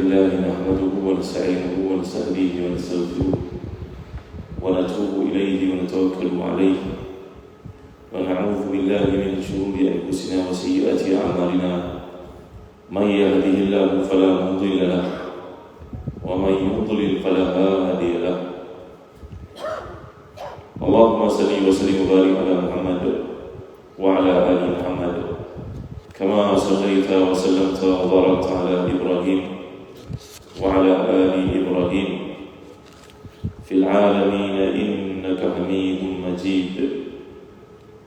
لله نحمده ونستعينه ونستهديه ونستغفره ونتوب إليه ونتوكل عليه ونعوذ بالله من شرور أنفسنا وسيئات أعمالنا من يهده الله فلا مضل له ومن يضلل فلا هادي له اللهم صل وسلم وبارك على محمد وعلى آل محمد كما صليت وسلمت وباركت على إبراهيم وعلى آل إبراهيم في العالمين إنك حميد مجيد.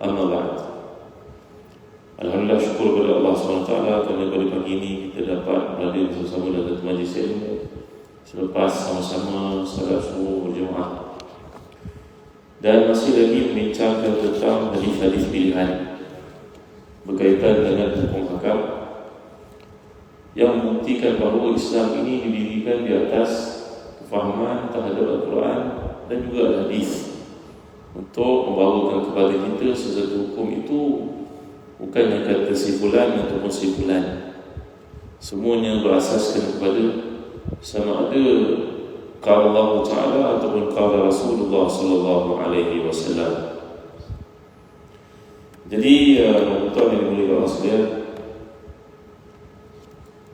Amma ba'd. Alhamdulillah, syukur kepada Allah SWT kerana pada pagi ini kita dapat berada bersama dalam majlis ilmu selepas sama-sama salat subuh berjemaah, dan masih lagi membincangkan tentang hadis-hadis pilihan berkaitan dengan hukum hakam yang membuktikan bahawa Islam ini didirikan di atas kefahaman terhadap Al-Quran dan juga hadis, untuk membawakan kepada kita sesuatu hukum itu bukan hanya kesimpulan ataupun simpulan, semuanya berasaskan kepada sama ada qala Allah Ta'ala ataupun qala Rasulullah sallallahu alaihi wasallam. Jadi tuan yang dimuliakan Allah sekalian,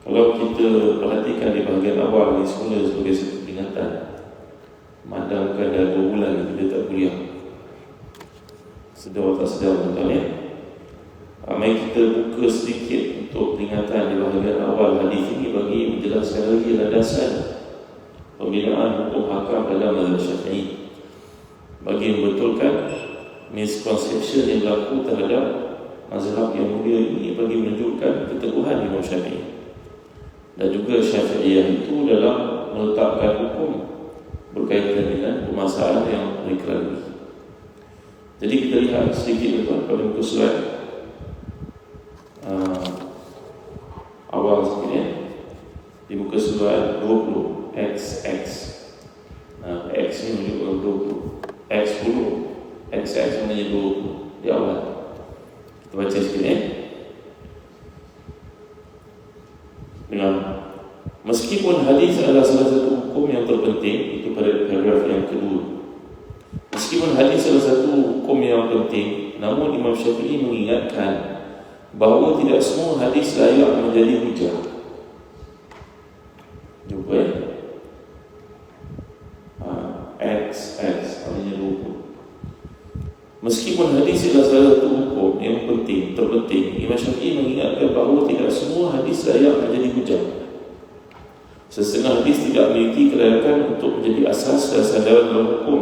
kalau kita perhatikan di bahagian awal ini semula sebagai satu peringatan, memandangkan dah 2 bulan kita tak kuliah, sedar tak sedar tuan ya. Mari kita buka sedikit untuk peringatan di bahagian awal hadis ini bagi menjelaskan lagi landasan pembinaan hukum hakam dalam mazhab Syafi'i, bagi membetulkan misconception yang berlaku terhadap mazhab yang mulia ini, bagi menunjukkan keteguhan Imam Syafi'i dan juga Syafi'iyah itu dalam meletakkan hukum berkaitan dengan permasalahan yang mereka lalui. Jadi kita lihat sedikit tuan pada muka surat awal sikit ya, di muka surat 20 XX. X ni menunjukkan 20, X 10, XX maknanya 20 di awal. Kita baca sikit ya. Dengan meskipun hadis adalah salah satu hukum yang terpenting, itu pada paragraf yang kedua. Meskipun hadis adalah satu hukum yang penting, namun Imam Syafi'i mengingatkan bahawa tidak semua hadis layak menjadi hujah. Jumpa ya? XX maknanya 20. Meskipun hadis adalah salah satu hukum yang penting, terpenting, Imam Syafi'i mengingatkan bahawa tidak semua hadis layak menjadi hujah. Setengah hadis tidak memiliki kelayakan untuk menjadi asas dan sandaran dalam hukum.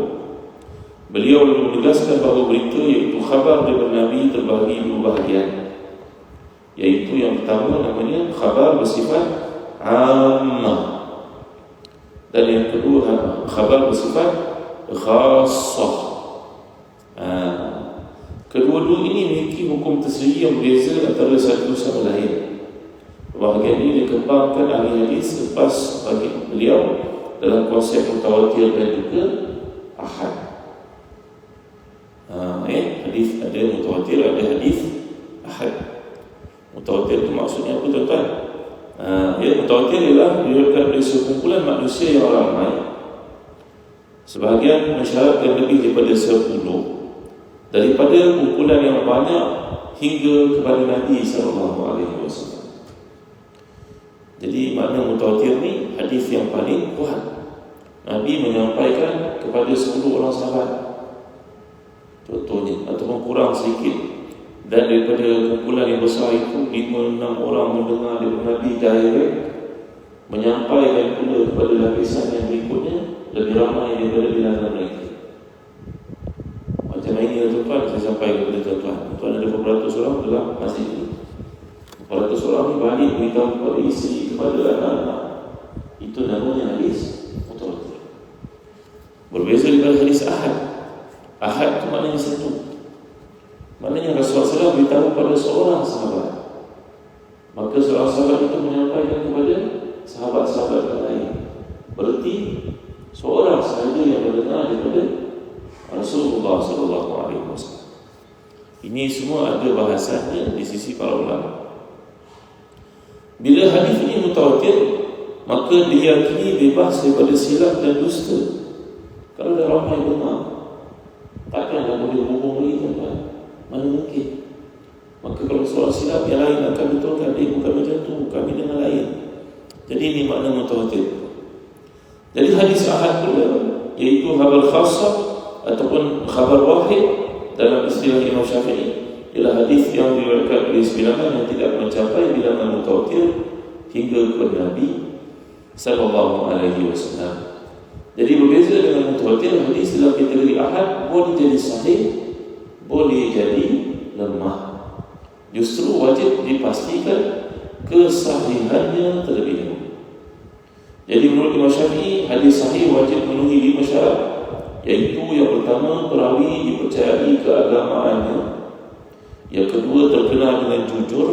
Beliau menegaskan bahawa berita iaitu khabar daripada Nabi terbahagi 2 bahagian, iaitu yang pertama namanya khabar bersifat ammah, dan yang kedua khabar bersifat khassah. Kedua-dua ini memiliki hukum tersendiri yang berbeza antara satu sama lain. Bahagian ini dikembangkan ahli hadis lepas bagi beliau dalam konsep mutawatir dan juga ahad. Hadis ada mutawatir, ada hadis ahad. Mutawatir itu maksudnya apa tuan-tuan? Mutawatir ialah diriwayatkan oleh sekumpulan manusia yang ramai, sebahagian mensyaratkan lebih daripada 10, daripada kumpulan yang banyak hingga kepada Nabi SAW. Jadi makna mutawatir ni hadis yang paling kuat. Nabi menyampaikan kepada 10 orang sahabat contohnya, ataupun kurang sedikit, dan daripada kumpulan yang besar itu 5-6 orang mendengar daripada Nabi direct, menyampaikan pula kepada lapisan yang berikutnya lebih ramai daripada bilangan mereka. Macam ini tuan-tuan, saya sampaikan kepada tuan-tuan, tuan ada beberapa ratus orang dalam masjid ini, beberapa ratus orang ni balik beritahu kepada isteri, kepada anak-anak. Itu namanya hadis mutawatir. Berbeza daripada hadis ahad. Ahad itu maknanya satu, maknanya Rasulullah SAW beritahu pada seorang sahabat, maka seorang sahabat itu menyampaikan kepada sahabat-sahabat yang lain. Berarti seorang sahaja yang mendengar daripada Rasulullah SAW. Ini semua ada bahasannya di sisi para ulama. Bila hadis ini mutawatir, maka diyakini bebas daripada silap dan dusta. Kalau dah ramai dengar, takkanlah boleh hubung lagi tuan-tuan? Mana mungkin? Maka kalau soal silap yang lain akan betulkan, bukan macam tu, kami dengan lain. Jadi ini makna mutawatir. Jadi hadis ahad pula, iaitu khabar khasah ataupun khabar wahid dalam istilah Imam Syafi'i, ialah hadis yang diriwayatkan oleh bilangan yang tidak mencapai bilangan mutawatir hingga kepada Nabi sallallahu alaihi wasallam. Jadi berbeza dengan mutawatir, hadis dalam kategori ahad boleh jadi sahih, boleh jadi lemah. Justru wajib dipastikan kesahihannya terlebih dahulu. Jadi menurut Imam Syafi'i, hadis sahih wajib memenuhi 5 syarat, iaitu yang pertama, perawi dipercayai keagamaannya, yang kedua, terkenal dengan jujur,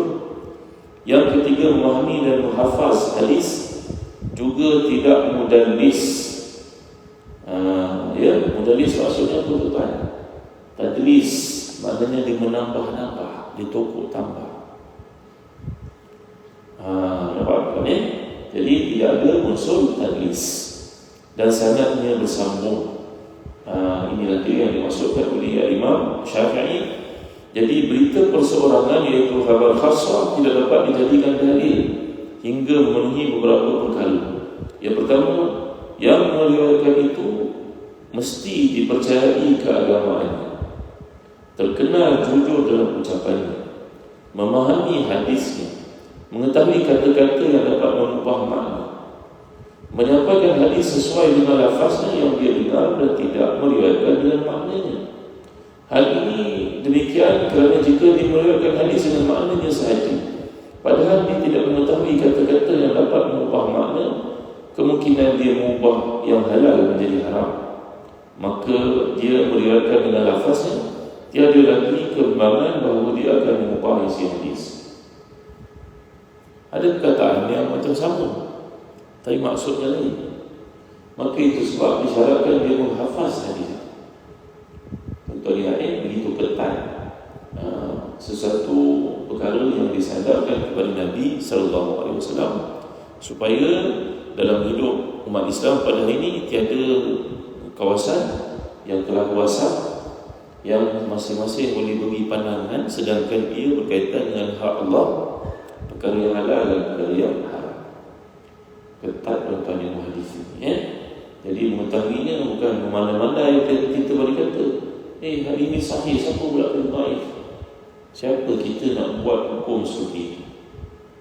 yang ketiga, memahami dan menghafaz hadis, juga tidak mudallis. Mudallis maksudnya apa tuan? Tadlis maknanya dia menambah-nambah, dia tokok tambah. Nampak kan? Jadi tidak ada unsur tadlis dan sanadnya bersambung. Inilah dia yang dimaksudkan oleh Imam Syafi'i. Jadi berita perseorangan iaitu khabar khasah tidak dapat dijadikan dalil hingga memenuhi beberapa perkara. Yang pertama, yang meriwayatkan itu mesti dipercayai keagamaannya, terkenal jujur dalam ucapannya, memahami hadisnya, mengetahui kata-kata yang dapat mengubah makna, menyampaikan hadis sesuai dengan lafaznya yang dia dengar dan tidak meriwayatkan dengan maknanya. Hal ini demikian kerana jika dia meriwayatkan hadis dengan maknanya sahaja, padahal dia tidak mengetahui kata-kata yang dapat mengubah makna, kemungkinan dia mengubah yang halal menjadi haram, maka dia meriwayatkan dengan lafaznya, tiada lagi kembangan bahawa dia akan mengubah isi hadis. Ada perkataan yang macam sama, tapi maksudnya lain. Maka itu sebab disyaratkan dia menghafaz hadis. Contoh yang lain begitu ketat sesuatu perkara yang disandarkan kepada Nabi sallallahu alaihi wasallam, supaya dalam hidup umat Islam pada hari ini tiada kawasan yang telah kuasa yang masing-masing boleh beri pandangan sedangkan ia berkaitan dengan hak Allah, perkara yang halal dan perkara yang haram. Ketat tuan-tuan yang hadis ini, Jadi mengetahuinya bukan memandai-mandai kita boleh kata, hari ini sahih, siapa pula kata baik? Siapa kita nak buat hukum seperti itu?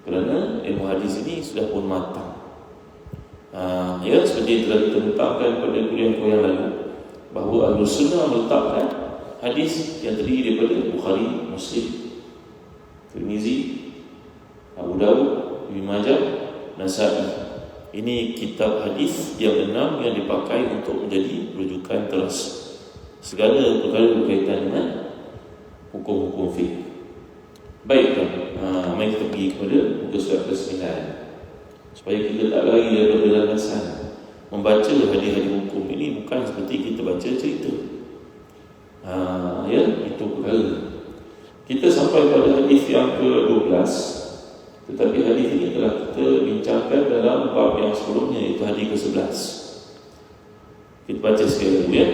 Kerana ilmu hadis ini sudah pun matang. Seperti telah kita letakkan pada kuliah yang lalu, bahawa Ahlus-Sunnah meletakkan hadis yang terdiri daripada Bukhari, Muslim, Tirmizi, Abu Dawud, Ibn Majah, Nasa'i. Ini kitab hadis yang 6 yang dipakai untuk menjadi rujukan terus segala perkara berkaitan dengan hukum-hukum fiqh. Baik tuan, mari kita pergi kepada muka surat ke-9 supaya kita tak lari daripada landasan membaca hadis-hadis hukum ini bukan seperti kita baca cerita. Itu perkara. Kita sampai pada hadis yang ke-12, tetapi hadis ini telah kita bincangkan dalam bab yang sebelumnya, iaitu hadis ke-11. Kita baca sekali lagi ya.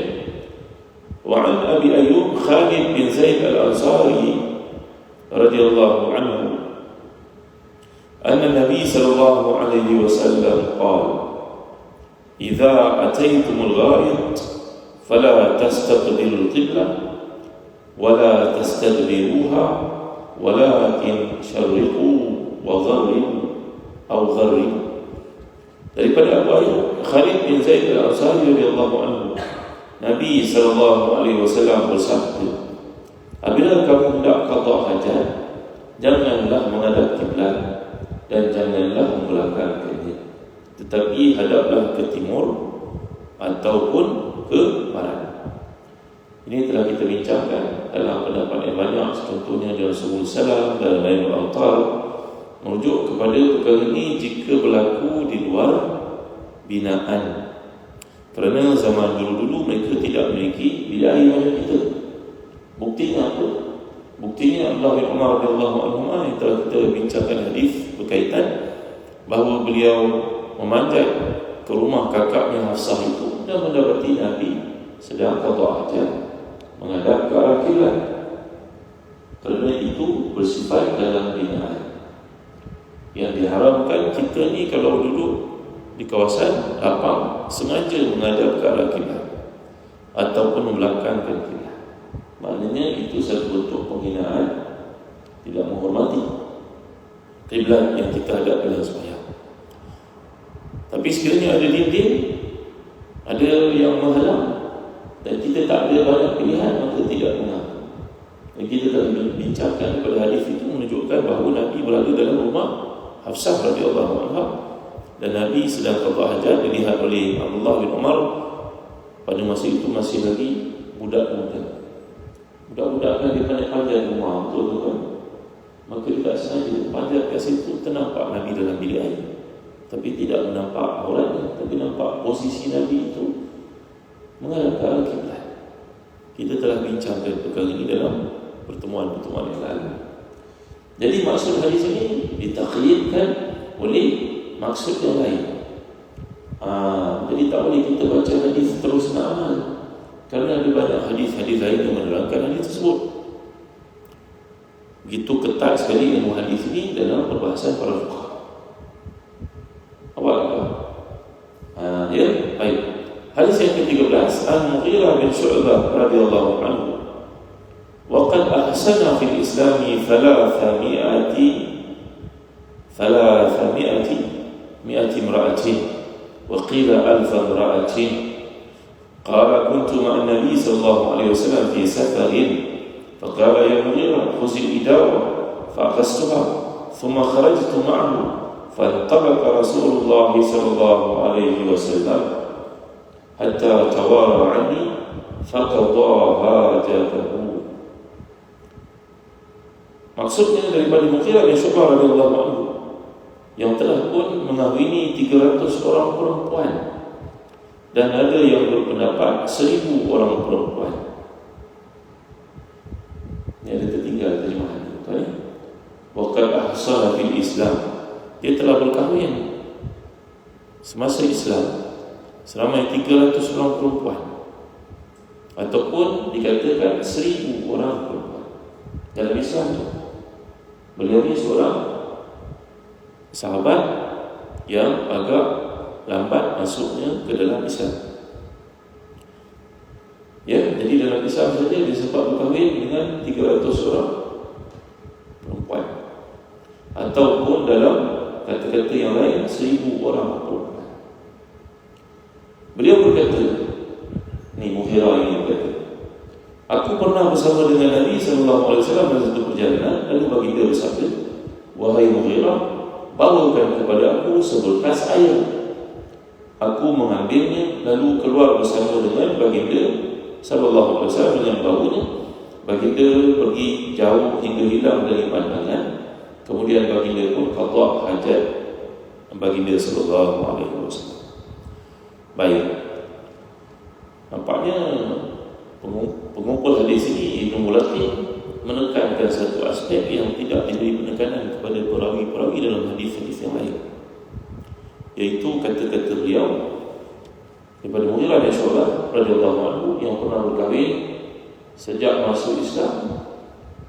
Wa an Abi Ayyub Khalid bin Zaid al-Ansari radhiyallahu anhu anna Nabi sallallahu alaihi wasallam qala idza ataytumul ghaid fala tastaqbilul qiblah wala tastadbiruha walakin syarriqu wa gharribu atau gharribu. Daripada Abu Ayyub Khalid bin Zaid al-Ansari radhiyallahu anhu, Nabi sallallahu alaihi wasallam bersabda, apabila kamu hendak qada hajat, janganlah menghadap kiblat dan janganlah membelakangkannya, tetapi hadaplah ke timur ataupun ke barat. Ini telah kita bincangkan dalam pendapat yang banyak, contohnya dalam Subul Salam dan Lailul Autar, merujuk kepada perkara ini jika berlaku di luar binaan. Kerana zaman dulu-dulu mereka tidak memiliki bidai macam kita. Buktinya apa? Buktinya Abdullah bin Umar radhiyallahu anhu yang telah kita bincangkan hadis berkaitan bahawa beliau memanjat ke rumah kakaknya Hafsah itu dan mendapati Nabi sedang qada hajat menghadap ke arah kiblat. Kerana itu bersifat dalam binaan. Yang diharamkan kita ni kalau duduk di kawasan lapang sengaja menghadap ke arah kiblat ataupun membelakangkan kiblat. Maknanya itu satu bentuk penghinaan, tidak menghormati kiblat yang kita hadap dalam sembahyang. Tapi sekiranya ada dinding, ada yang menghalang dan kita tak ada banyak pilihan, maka tidak mengapa. Dan kita telah bincangkan pada hadis itu menunjukkan bahawa Nabi berada dalam rumah Hafsah radhiyallahu anha dan Nabi sedang qada hajat dilihat oleh Abdullah bin Umar. Pada masa itu masih lagi budak-budak. Budak-budak kan dia panjat rumah, betul kan? Maka dia tak sengaja panjat kat situ, ternampak Nabi dalam bilik air. Tapi tidak menampak auratnya, tapi nampak posisi Nabi itu menghadap ke arah kiblat. Kita telah bincangkan perkara ini dalam pertemuan-pertemuan yang lalu. Jadi maksud hadis ini ditakyidkan oleh maksud yang lain. Jadi tak boleh kita baca hadis terus nak amal, kerana ada banyak hadis-hadis lain yang menerangkan hadis tersebut. Begitu ketat sekali ilmu hadis ini dalam perbahasan para fuqaha. Baik. Hadis yang ke-13, Al-Mughirah bin Syu'bah radhiyallahu anhu. Wa qad ahsana fil Islam 300 imra'atin wa qila 1000 imra'atin. Qala kuntu ma'a an-nabi sallallahu alaihi wasallam fi safarin faqala ya Mughirah khudh al-idawa fa akhadtuha thumma kharajtu ma'ahu فانطلق رسول الله صلى الله عليه وسلم حتى توارى عني فقضى حاجته. Maksudnya daripada Mughirah bin Syu'bah radhiyallahu anhu yang telah pun mengahwini 300 orang perempuan dan ada yang berpendapat 1000 orang perempuan. Ini ada tertinggal terjemahan itu. Waqad ahsana fil Islam, dia telah berkahwin semasa Islam selama 300 orang perempuan, ataupun dikatakan 1000 orang perempuan. Dalam Islam beliau ni seorang sahabat yang agak lambat masuknya ke dalam Islam. Ya, jadi dalam Islam saja dia sempat berkahwin dengan 300 orang perempuan, ataupun dalam kata-kata yang lain 1000 orang perempuan. Beliau berkata, ni Mughirah ini berkata, aku pernah bersama dengan Nabi SAW dalam satu perjalanan, lalu baginda bersabda, wahai Mughirah, bawakan kepada aku seberkas air. Aku mengambilnya, lalu keluar bersama dengan baginda SAW dengan baunya. Baginda pergi jauh hingga hilang dari pandangan. Kemudian baginda pun qada hajat baginda sallallahu alaihi wasallam. Baik. Nampaknya pengumpul hadis ini Ibnu Mulaqin menekankan satu aspek yang tidak diberi penekanan kepada perawi-perawi dalam hadis-hadis yang lain, yaitu kata-kata beliau daripada Mughirah bin Syu'bah radhiyallahu anhu yang pernah berkahwin sejak masuk Islam,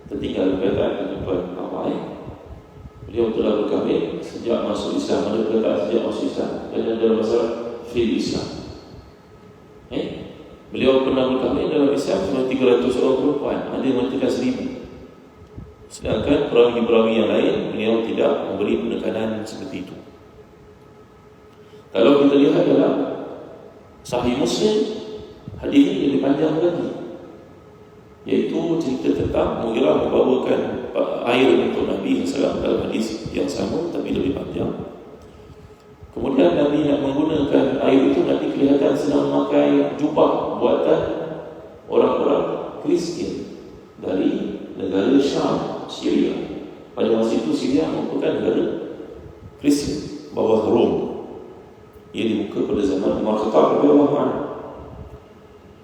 tertinggal perkataan kehidupan ramai. Beliau telah berkahwin sejak masuk Islam. Ada perkataan sejak masuk Islam dan dalam masalah fil Islam. Beliau pernah berkahwin dalam Islam sama 300 orang perempuan. Ada yang mengatakan 1000. Sedangkan perawi-perawi yang lain beliau tidak memberi penekanan seperti itu. Kalau kita lihat dalam Sahih Muslim, hadis ini lebih panjang lagi, yaitu cerita tentang Mughirah membawakan air untuk Nabi SAW dalam hadis yang sama tapi lebih panjang. Kemudian Nabi nak menggunakan air itu, Nabi kelihatan sedang memakai jubah buatan orang-orang Kristian dari negara Syam, Syria. Pada masa itu Syria merupakan negara Kristian bawah Rom. Ia dibuka pada zaman Umar Khattab radhiyallahu anhu.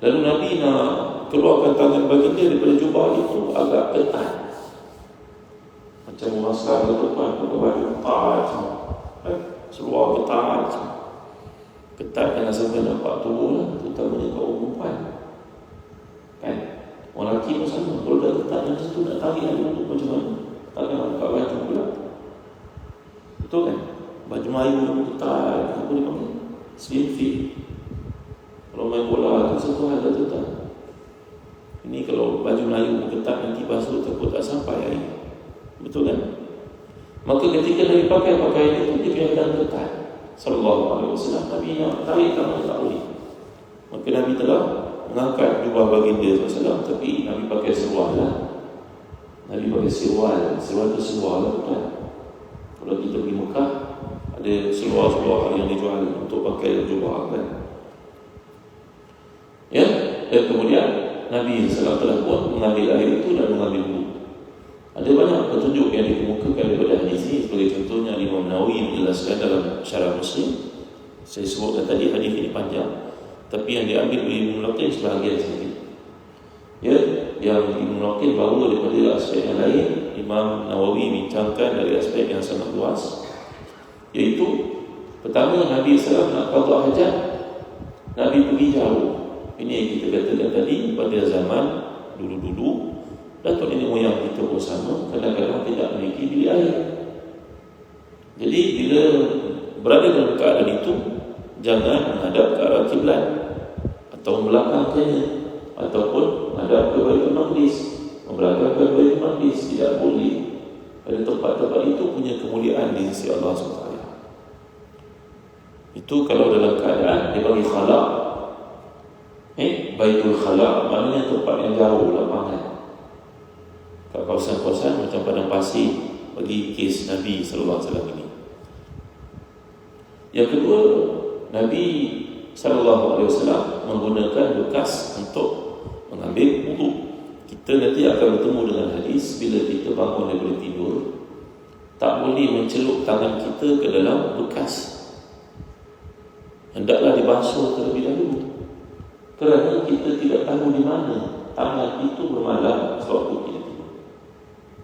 Lalu Nabi nak keluarkan tangan baginda daripada jubah itu agak ketat, macam masalah ke depan, ke baju ketat, seluar ketat. Ketat jangan sampai nampak turun lah, terutamanya kaum perempuan. Kan? Orang lelaki pun sama. Kalau dah ketat macam tu nak tarik ada untuk macam mana? Takkan nak buka baju pula. Betul kan? Baju Melayu yang ketat, apa dia panggil? Slim fit. Kalau main bola tu satu hal tu tak. Ini kalau baju Melayu ketat nanti basuh takut tak sampai air. Betul kan? Maka ketika Nabi pakai pakaian itu dia kelihatan ketat. Sallallahu alaihi wasallam. Nabi nak tarik tangan tak boleh. Maka Nabi telah mengangkat jubah baginda SAW, tapi Nabi pakai seluar lah. Nabi pakai seluar tu seluar lah, bukan? Kalau kita pergi Mekah, ada seluar-seluar yang dijual untuk pakai jubah, kan? Ya, dan kemudian Nabi SAW telah pun mengambil air itu dan mengambil wudu. Ada banyak petunjuk yang dikemukakan daripada hadis ini. Sebagai contohnya Imam Nawawi menjelaskan dalam Syarah Muslim. Saya sebutkan tadi hadis ini panjang, tapi yang diambil oleh Ibn Mulaqin sebahagian sahaja. Ya, yang Ibn Mulaqin bawa daripada aspek yang lain, Imam Nawawi bincangkan dari aspek yang sangat luas. Iaitu, pertama Nabi SAW nak qada hajat, Nabi pergi jauh. Ini yang kita katakan tadi, pada zaman dulu-dulu datuk nenek moyang kita pun sama, kadang-kadang tidak memiliki bilik air. Jadi bila berada dalam keadaan itu, jangan menghadap ke arah kiblat atau membelakangkannya, ataupun menghadap ke Baitul Maqdis, membelakangkan Baitul Maqdis. Tidak boleh. Pada tempat-tempat itu punya kemuliaan di sisi Allah SWT. Itu kalau dalam keadaan dia bagi khala'. Baitul Khala' maknanya tempat yang jauh, lapangan. Kawasan-kawasan macam padang pasir bagi kes Nabi SAW ini. Yang kedua, Nabi SAW menggunakan bekas untuk mengambil wudu. Kita nanti akan bertemu dengan hadis bila kita bangun daripada tidur, tak boleh mencelup tangan kita ke dalam bekas. Hendaklah dibasuh terlebih dahulu, kerana kita tidak tahu di mana tangan itu bermalam sewaktu kita tidur.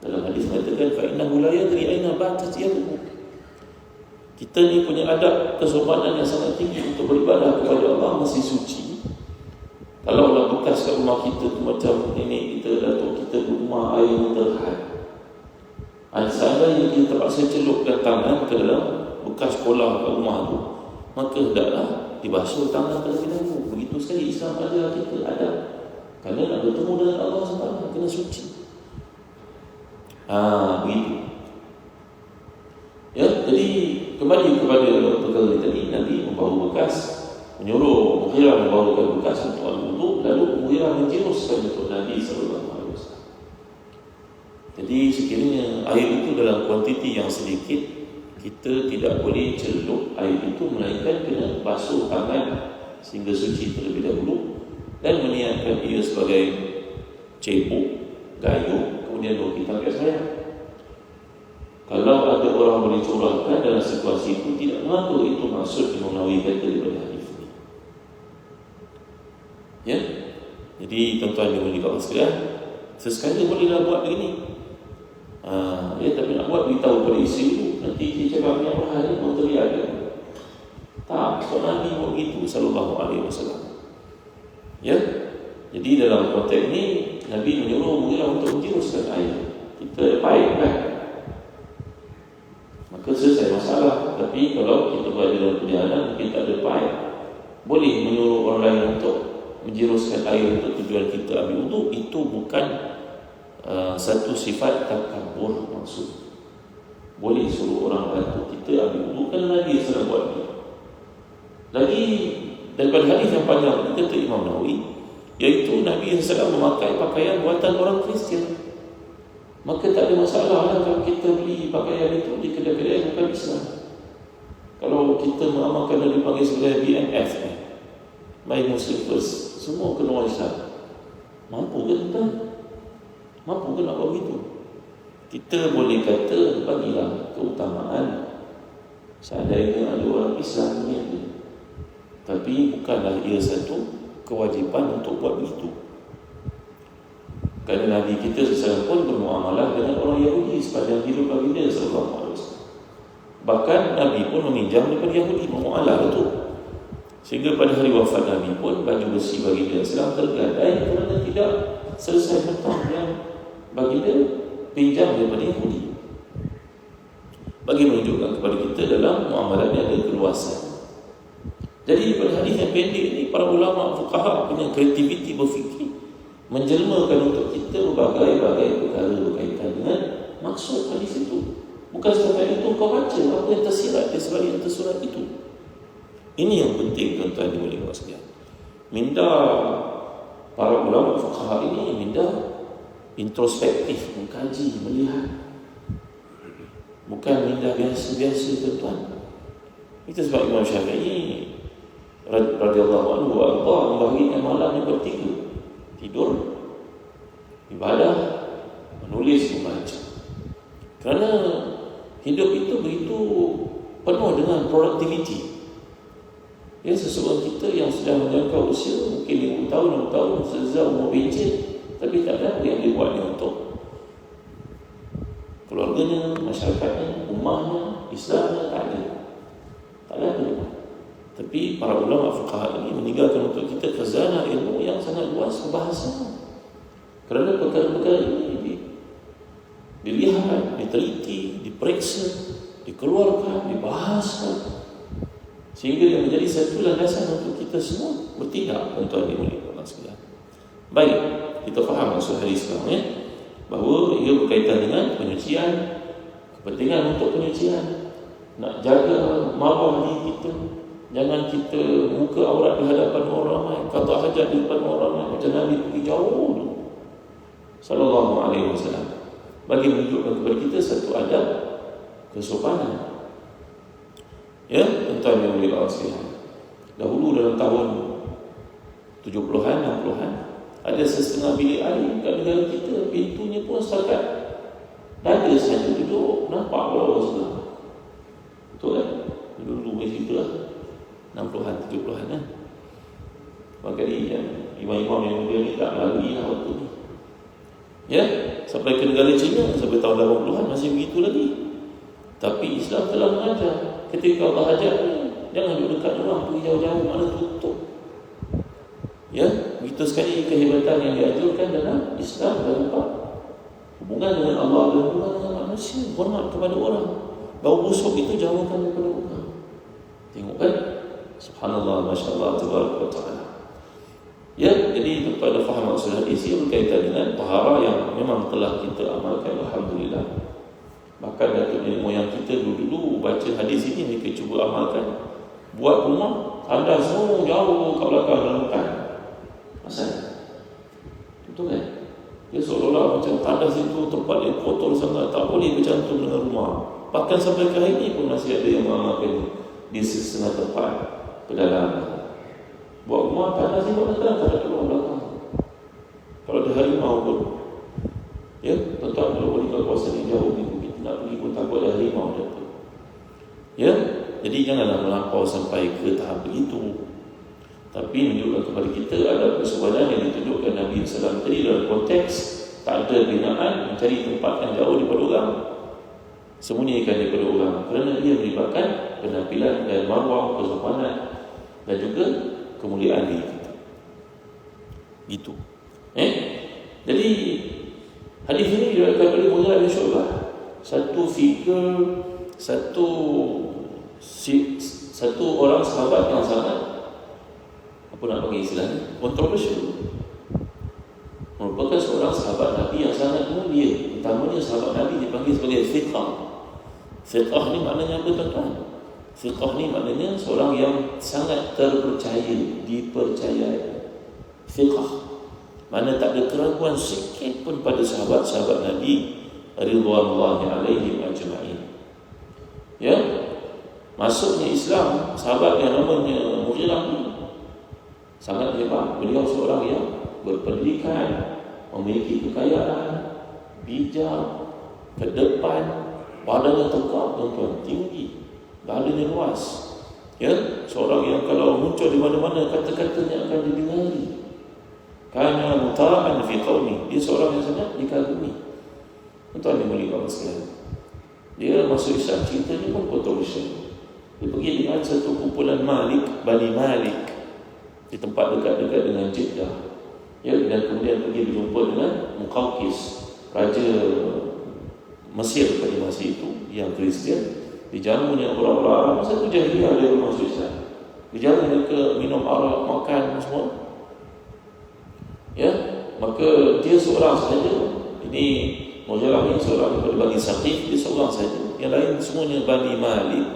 Dalam hadis mengatakan fa'innahu la yadri aina batat yaduhu. Kita ni punya adab kesopanan yang sangat tinggi untuk beribadah kepada Allah, masih suci. Kalau orang bekas kat rumah kita tu macam nenek kita, datuk kita di rumah, air yang terhad, seandainya kita terpaksa celupkan tangan ke dalam bekas sekolah kat rumah tu, maka hendaklah dibasuh tangan terlebih dahulu. Begitu sekali Islam ajar kita adab. Kerana nak bertemu dengan Allah SWT kena suci. Begitu. Ya, jadi kembali kepada perkara tadi, Nabi membawa bekas, menyuruh Mughirah membawakan bekas untuk al-wudu, lalu Mughirah menjiruskan untuk Nabi SAW. Jadi sekiranya air itu dalam kuantiti yang sedikit, kita tidak boleh celup air itu, melainkan kena basuh tangan sehingga suci terlebih dahulu dan meniatkan ia sebagai cebok, gayung, kemudian baru kita ambil sayang. Kalau ada orang boleh curahkan dalam situasi itu, tidak mengapa itu maksud Imam Nawawi kata daripada hadis ini. Ya, jadi tuan-tuan yang boleh dikatakan sekalian, sesekali bolehlah buat begini. Ya, tapi nak buat beritahu pada isteri itu, nanti dia cakap yang berhari mau teriakan. Tak, so Nabi buat begitu sallallahu alaihi wasallam. Ya, jadi dalam konteks ini Nabi menyuruh Mughirah untuk menjiruskan air. Kita baik kan? Maka selesai masalah. Tapi kalau kita berada dalam perjalanan, kita ada paip, boleh menyuruh orang lain untuk menjiruskan air untuk tujuan kita ambil wudu. Itu bukan satu sifat takabur maksud. Boleh suruh orang bantu kita ambil wudu, kerana Nabi sedang buat itu. Lagi daripada hadis yang panjang kata Imam Nawawi, iaitu Nabi SAW memakai pakaian buatan orang Kristian. Maka tak ada masalah lah kalau kita beli pakaian itu di kedai-kedai bukan Islam. Kalau kita mengamalkan dan dipanggil sebagai BMF, My Muslim First, semua kena orang Islam. Mampu ke tuan? Mampu ke nak buat begitu? Kita boleh kata bagilah keutamaan seandainya ada orang Islam ni ada. Tapi bukanlah ia satu kewajipan untuk buat begitu. Kerana Nabi kita seseorang pun bermuamalah dengan orang Yahudi sepanjang hidup baginda sallallahu alaihi wasallam. Bahkan Nabi pun meminjam daripada Yahudi, Mu'alah itu. Sehingga pada hari wafat Nabi pun baju besi baginda sedang tergadai kerana tidak selesai hutang yang baginda pinjam daripada Yahudi. Bagi menunjukkan kepada kita dalam muamalah ini ada keluasan. Jadi pada hadis yang pendek ini, para ulama fuqaha punya kreativiti berfikir menjelmakan untuk kita berbagai-bagai perkara berkaitan dengan maksud hadis itu. Bukan setakat itu kau baca apa yang tersirat di sebalik yang tersurat itu. Ini yang penting tuan-tuan dimulakan sekalian. Minda para ulama fuqaha ini minda introspektif, mengkaji, melihat. Bukan minda biasa-biasa tuan-tuan. Itu sebab Imam Syafi'i radhiyallahu anhu Allah membahagikan malam yang bertiga: tidur, ibadah, menulis, membaca. Kerana hidup itu begitu penuh dengan produktiviti. Ya, seseorang kita yang sudah menjangkau usia mungkin 5 tahun, 6 tahun, sejauh umur pencet, tapi tak ada apa yang dibuatnya untuk keluarganya, masyarakatnya, ummahnya, Islamnya, tak ada. Tak ada apa. Tapi para ulama fuqaha ini meninggalkan untuk kita khazanah ilmu yang sangat luas pembahasan. Kerana perkara-perkara ini dilihat, diteliti, diperiksa, dikeluarkan, dibahaskan, sehingga dia menjadi satu landasan untuk kita semua bertindak. Tuan-tuan dimuliakan sekalian. Baik, kita faham maksud hadis sekarang, bahawa ia berkaitan dengan penyucian, kepentingan untuk penyucian, nak jaga marwah diri kita, jangan kita muka aurat di hadapan orang ramai, kata hajat di depan orang ramai, macam Nabi pergi jauh dulu sallallahu alaihi wasallam, bagi menunjukkan kepada kita satu adab kesopanan. Ya, tuan-tuan yang mulia sekalian, dahulu dalam tahun 70-an, 60-an, ada setengah bilik air kat negara kita, pintunya pun setakat dada saja, duduk nampak bawah sebelah. Betul kan? Dulu macam itulah, 60-an, 70-an kan. Makanya yang imam-imam yang mulia ni tak melalui lah waktu ni. Ya, sampai ke negara China, sampai tahun 80-an masih begitu lagi. Tapi Islam telah mengajar, ketika Allah ajar, jangan duduk dekat orang, pergi jauh-jauh, mana tutup. Ya, begitu sekali kehebatan yang diajarkan dalam Islam dalam hubungan dengan Allah dan hubungan dengan manusia, hormat kepada orang. Bau busuk itu jauhkan daripada orang. Tengok kan? Subhanallah, masya-Allah, tabaraka wa taala. Ya, jadi pada faham maksud hadis ini berkaitan dengan taharah yang memang telah kita amalkan, alhamdulillah. Bahkan datuk nenek moyang kita dulu baca hadis ini, mereka cuba amalkan. Buat rumah, tandas semua jauh kat belakang dalam hutan. Asal? Betul kan? Dia seolah-olah macam tandas itu tempat yang kotor sangat, tak boleh bercantum dengan rumah. Bahkan sampai ke hari ini pun masih ada yang mengamalkan di setengah tempat pedalaman. Buat rumah tandas ni buat datang, tak ada keluar belakang. Kalau ada harimau pun, ya, tuan-tuan kalau boleh kalau kawasan yang jauh ni, kita nak pergi pun takut ada harimau datang. Ya, jadi janganlah melampau sampai ke tahap begitu. Tapi menunjukkan kepada kita ada persoalan yang ditunjukkan Nabi SAW tadi dalam konteks tak ada binaan mencari tempat yang jauh daripada orang, sembunyikan daripada orang, kerana ia melibatkan penampilan dan marwah, kesopanan dan juga kemuliaan diri kita. Gitu. Jadi hadis ini diriwayatkan oleh Mughirah bin Syu'bah, satu figure, satu orang sahabat yang sangat, apa nak panggil istilahnya, kontroversial. Merupakan seorang sahabat Nabi yang sangat mulia. Utamanya sahabat Nabi dipanggil sebagai fiqah. Fiqah ni maknanya apa tuan-tuan? Fiqah ni maknanya seorang yang sangat terpercaya, dipercayai. Fiqah mana tak ada keraguan sikit pun pada sahabat-sahabat Nabi ridwanullahi alaihim ajma'in. Ya, masuknya Islam sahabat yang namanya Mughirah ni sangat hebat. Beliau seorang yang berpendidikan, memiliki kekayaan, bijak, ke depan, badannya tegap tuan-tuan, tinggi, badannya luas. Ya, seorang yang kalau muncul di mana-mana kata-katanya akan didengari. Kana muta'an fi qaumi, dia seorang yang sangat dikagumi. Tuan-tuan dimuliakan sekalian. Dia masuk Islam, ceritanya pun kontroversial. Dia pergi dengan satu kumpulan Bani Malik di tempat dekat-dekat dengan Jeddah. Ya, dan kemudian pergi berjumpa dengan Muqawqis, raja Mesir pada masa itu yang Kristian. Dijamunya orang-orang Arab masa itu jahiliyah dia masuk Islam. Dijamu mereka minum arak, makan semua. Ya, maka dia seorang saja. Ini Mughirah ini seorang daripada Bani Saqif, dia seorang saja. Yang lain semuanya Bani Malik.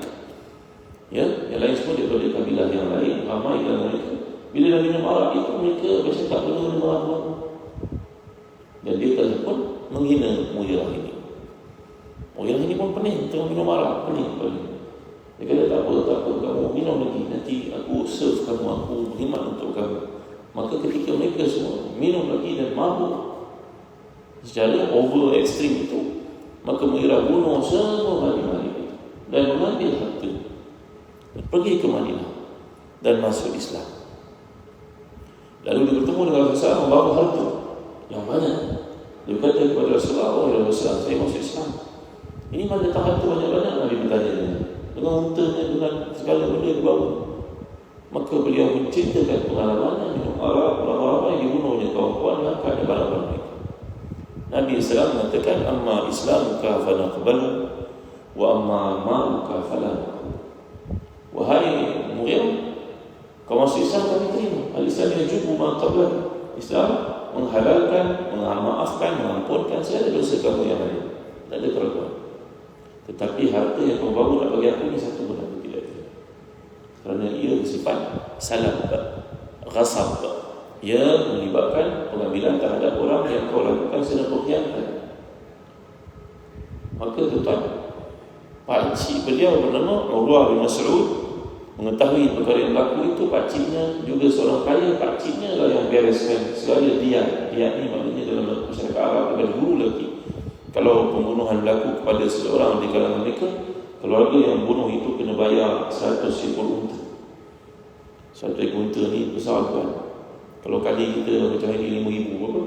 Ya, yang lain semua daripada kabilah yang lain, ramai dalam mereka. Bila dah minum arak itu, mereka bercakap dengan orang. Dan dia telah pun menghina Mughirah ini. Mughirah ini pun pening, tengah minum arak, pening. Dia kata, tak apa, kamu minum lagi, nanti aku serve kamu, aku berkhidmat untuk kamu. Maka ketika mereka semua minum lagi dan mabuk secara over ekstrim itu, maka Mughirah bunuh semua Bani Malik itu dan mengambil harta, pergi ke Madinah dan masuk Islam. Lalu dia bertemu dengan Rasulullah, membawa harta yang banyak. Dia kata kepada Rasulullah, oh ya Rasulullah, saya masuk Islam. Ini mana tak harta banyak-banyak? Nabi bertanya dengan untanya, dengan segala benda dia bawa. Maka beliau menceritakan pengalamannya minum arak, orang-orang yang dibunuhnya kawan-kawan, angkatnya barang-barang mereka. Nabi SAW mengatakan, amma islamuka fanaqbalu wa amma ma'uka falanaku. Wahai Mughirah, kau masuk Islam kami terima. Al-Islam yajubu ma qablahu. Islam menghalalkan, memaafkan, mengampunkan segala dosa kamu yang lain. Tak ada keraguan. Tetapi harta yang kau bawa nak bagi aku ni satu pun aku tidak terima. Kerana ia bersifat salab, ghasab. Ia melibatkan pengambilan terhadap orang yang kau lakukan secara pengkhianatan. Maka tuan, pakcik beliau bernama Urwah bin Mas'ud mengetahui perkara yang berlaku itu. Pakciknya juga seorang kaya, pakciknya lah yang bereskan segala diat. Diat ni maknanya dalam masyarakat Arab ada guru lagi. Kalau pembunuhan berlaku kepada seseorang di kalangan mereka, keluarga yang bunuh itu kena bayar 100 ekor unta. 1 ekor unta ni besar kan? Kalau kali kita macam ini 5,000 berapa?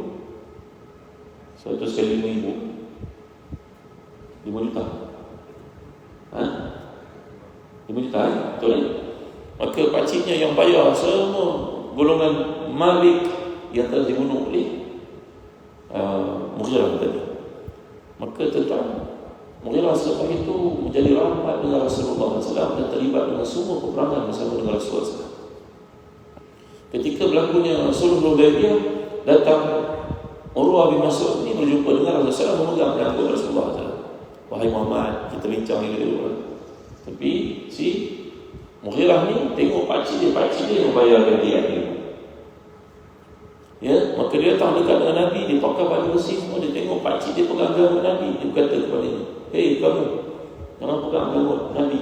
100 kali 5,000 5 juta. 5 juta betul kan? Maka pakciknya yang bayar semua golongan Malik yang telah dibunuh oleh Mughirah tadi. Maka tuan, Mughirah selepas itu menjadi rahmat dengan Rasulullah SAW dan terlibat dengan semua peperangan bersama dengan Rasulullah SAW. Ketika berlakunya Sulh Hudaybiyah, datang Urwah bin Mas'ud ini berjumpa dengan Rasulullah SAW, memegang pedang Rasulullah SAW. Wahai Muhammad, kita bincang ini dulu. Tapi si Mughirah ni tengok pakcik dia membayarkan dia ni. Ya, maka dia datang dekat dengan Nabi, dia pakai baju besi semua, dia tengok pakcik dia pegang agama Nabi, dia berkata kepada dia, hei kamu, jangan pegang agama Nabi.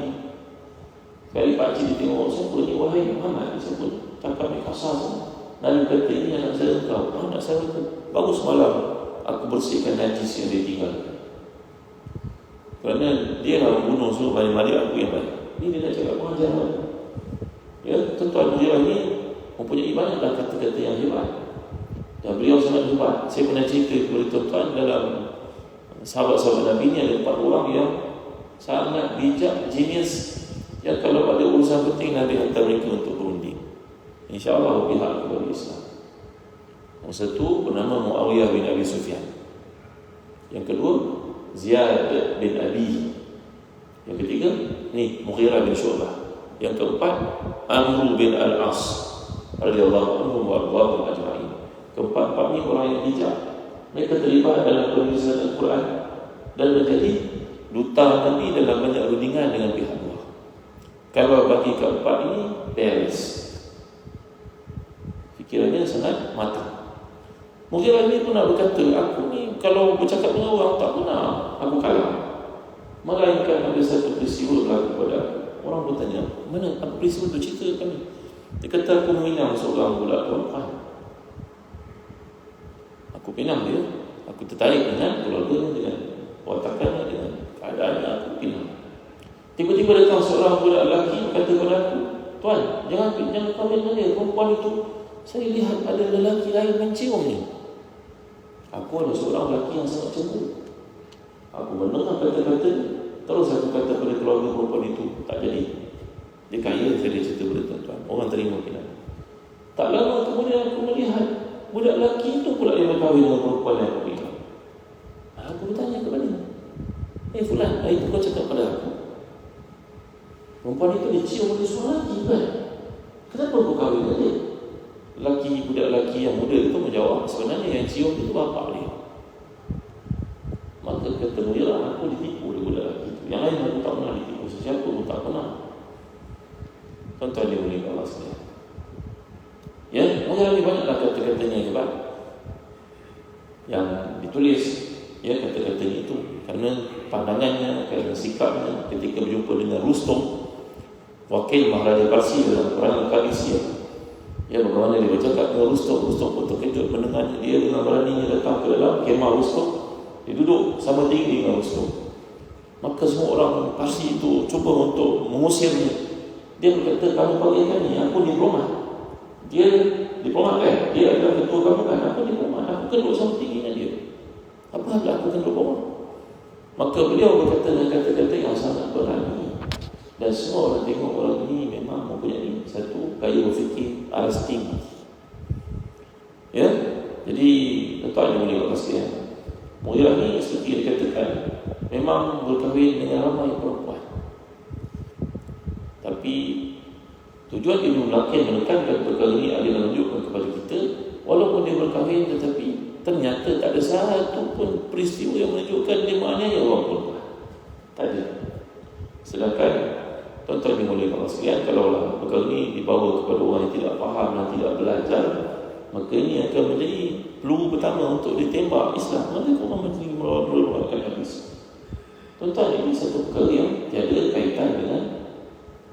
Sekali pakcik dia tengok, siapa ni? Wahai Muhammad, siapa ni? Cakap ni kasar semua. Nabi kata, ini anak saya engkau. Anak saya engkau. Baru semalam aku bersihkan najis yang dia tinggal. Kerana dia lah membunuh semua Bani Malik, aku yang baik. Ini dia nak cakap pengajaran. Ya, tuan-tuan Mughirah ni mempunyai banyaklah kata-kata yang hebat. Dan beliau sangat hebat. Saya pernah cerita kepada tuan-tuan, dalam sahabat-sahabat Nabi ni ada 4 orang yang sangat bijak, genius, yang kalau ada urusan penting Nabi hantar mereka untuk berunding. InsyaAllah pihak kepada Islam. Yang satu bernama Muawiyah bin Abi Sufyan. Yang kedua Ziyad bin Abi. Yang ketiga ni Mughirah bin Syu'bah. Yang keempat Amr bin Al-As radhiyallahu anhu wa radhiyallahu ajma'in. Keempat-empat ni orang yang bijak. Mereka terlibat dalam penulisan Al-Quran dan menjadi duta Nabi dalam banyak rundingan dengan pihak luar. Kalau bagi keempat ini beres, fikirannya sangat matang. Mughirah ini pernah berkata, aku ni kalau bercakap dengan orang tak pernah aku kalah. Melainkan ada satu peristiwa berlaku pada aku. Orang bertanya, mana apa peristiwa itu, ceritakan ni. Dia kata, aku meminang seorang budak perempuan. Aku pinang dia, aku tertarik dengan keluarganya, dengan watakannya, dengan keadaannya, aku pinang. Tiba-tiba datang seorang budak lelaki kata kepada aku, tuan, jangan kahwin dengan dia, perempuan itu. Saya lihat ada lelaki lain menciumnya. Aku adalah seorang lelaki yang sangat cemburu. Aku mendengar kata-kata, terus aku kata pada keluarga perempuan itu, tak jadi. Dia kaya, saya cerita pada tuan-tuan. Orang terima kita. Tak lama kemudian aku melihat budak lelaki itu pula dia berkahwin dengan perempuan yang aku bilang. Aku bertanya kepada dia, Fulan, hari itu kau cakap pada aku, perempuan itu dicium oleh seorang lelaki kan? Kenapa kau kahwin dengan dia? Budak lelaki yang muda itu menjawab, sebenarnya yang cium itu bapa dia. Maka kata dia, aku ditipu oleh budak lelaki itu. Yang lain aku tak pernah ditipu, sesiapa pun tak pernah. Tuan-tuan dia boleh Allah sekalian. Ya, mungkin lebih banyaklah kata-katanya hebat yang ditulis, ya, kata-katanya itu kerana pandangannya, kerana sikapnya ketika berjumpa dengan Rustum, wakil Maharaja Parsi dalam perang Qadisiyah. Ya, bagaimana dia bercakap dengan Rustum pun terkejut mendengarnya. Dia dengan beraninya datang ke dalam kemah Rustum, dia duduk sama tinggi dengan Rustum. Maka semua orang Parsi itu cuba untuk mengusirnya. Dia berkata, kamu panggilkan ni, aku diplomat. Dia diplomat kan? Dia adalah ketua kamu kan? Aku diplomat. Aku kedua sama tinggi dengan dia. Apa hal aku kena diplomat? Maka beliau berkata dengan kata-kata yang sangat berani. Dan semua orang tengok orang ini memang mempunyai satu gaya berfikir aras tinggi. Ya? Jadi, tuan-tuan yang boleh lepas sekalian, Mughirah ni seperti yang dikatakan, memang berkahwin dengan ramai perempuan. Tapi tujuan Ibn Mulakin menekankan perkara ini adalah menunjukkan kepada kita, walaupun dia berkahwin tetapi ternyata tak ada satu pun peristiwa yang menunjukkan dia menganiaya orang perempuan. Tak ada. Sedangkan tuan-tuan dimulai Allah sekalian, kalaulah perkara ini dibawa kepada orang yang tidak faham dan tidak belajar, maka ini akan menjadi peluru pertama untuk ditembak Islam. Mereka orang menjadi meluahkan habis. Tuan-tuan, ini satu perkara yang tiada kaitan dengan